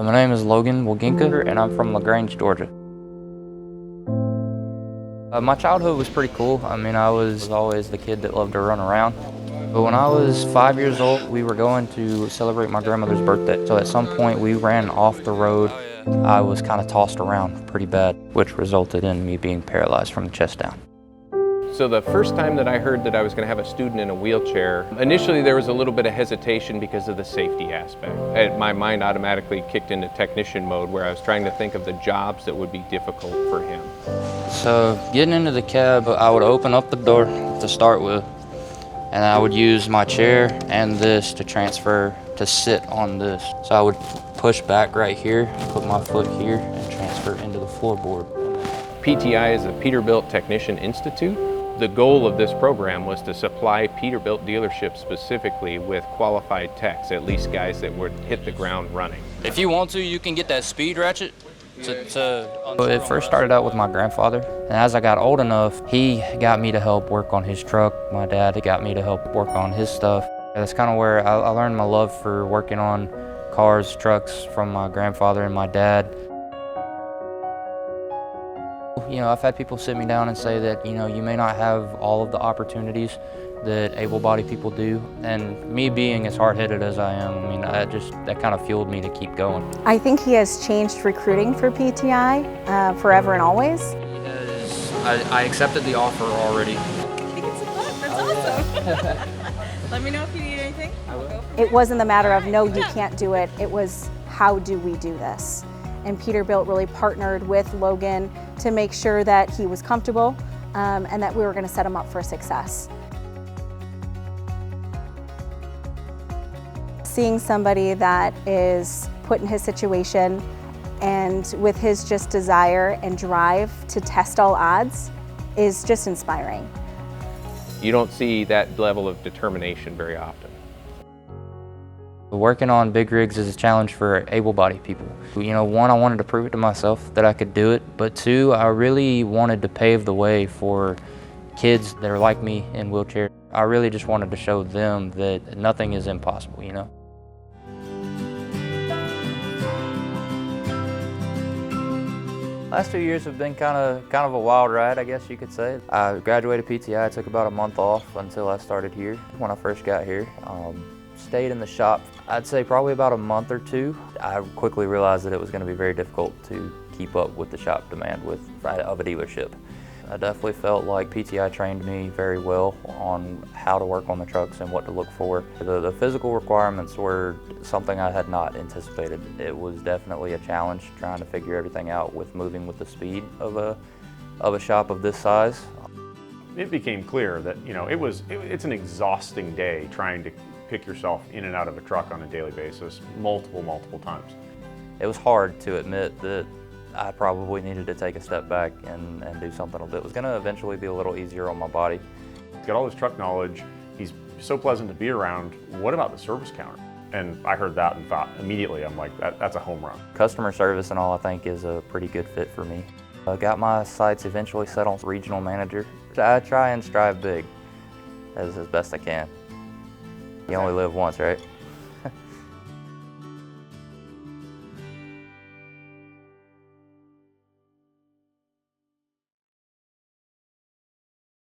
My name is Logan Wegeinka, and I'm from LaGrange, Georgia. My childhood was pretty cool. I was always the kid that loved to run around. But when I was 5 years old, we were going to celebrate my grandmother's birthday. So at some point, we ran off the road. I was kind of tossed around pretty bad, which resulted in me being paralyzed from the chest down. So the first time that I heard that I was going to have a student in a wheelchair, initially there was a little bit of hesitation because of the safety aspect. My mind automatically kicked into technician mode where I was trying to think of the jobs that would be difficult for him. So getting into the cab, I would open up the door to start with, and I would use my chair and this to transfer to sit on this. So I would push back right here, put my foot here, and transfer into the floorboard. PTI is the Peterbilt Technician Institute. The goal of this program was to supply Peterbilt dealerships specifically with qualified techs, at least guys that would hit the ground running. If you want to, you can get that speed ratchet It first started out with my grandfather, and as I got old enough, he got me to help work on his truck. My dad got me to help work on his stuff. That's kind of where I learned my love for working on cars, trucks from my grandfather and my dad. I've had people sit me down and say that, you may not have all of the opportunities that able-bodied people do. And me being as hard-headed as I am, that kind of fueled me to keep going. I think he has changed recruiting for PTI forever and always. I accepted the offer already. I think it's a book. That's awesome. Let me know if you need anything. I will. It wasn't the matter of, no, you can't do it. It was, how do we do this? And Peterbilt really partnered with Logan to make sure that he was comfortable and that we were going to set him up for success. Seeing somebody that is put in his situation and with his just desire and drive to test all odds is just inspiring. You don't see that level of determination very often. Working on big rigs is a challenge for able-bodied people. One, I wanted to prove it to myself that I could do it, but two, I really wanted to pave the way for kids that are like me in wheelchairs. I really just wanted to show them that nothing is impossible, Last 2 years have been kind of a wild ride, I guess you could say. I graduated PTI, I took about a month off until I started here. When I first got here, stayed in the shop, I'd say probably about a month or two. I quickly realized that it was going to be very difficult to keep up with the shop demand of a dealership. I definitely felt like PTI trained me very well on how to work on the trucks and what to look for. The physical requirements were something I had not anticipated. It was definitely a challenge trying to figure everything out with moving with the speed of a shop of this size. It became clear that it's an exhausting day trying to pick yourself in and out of a truck on a daily basis multiple times. It was hard to admit that I probably needed to take a step back and do something that was going to eventually be a little easier on my body. He's got all this truck knowledge. He's so pleasant to be around. What about the service counter? And I heard that and thought immediately, I'm like, that's a home run. Customer service and all, I think, is a pretty good fit for me. I got my sights eventually set on regional manager. I try and strive big as best I can. You only live once, right?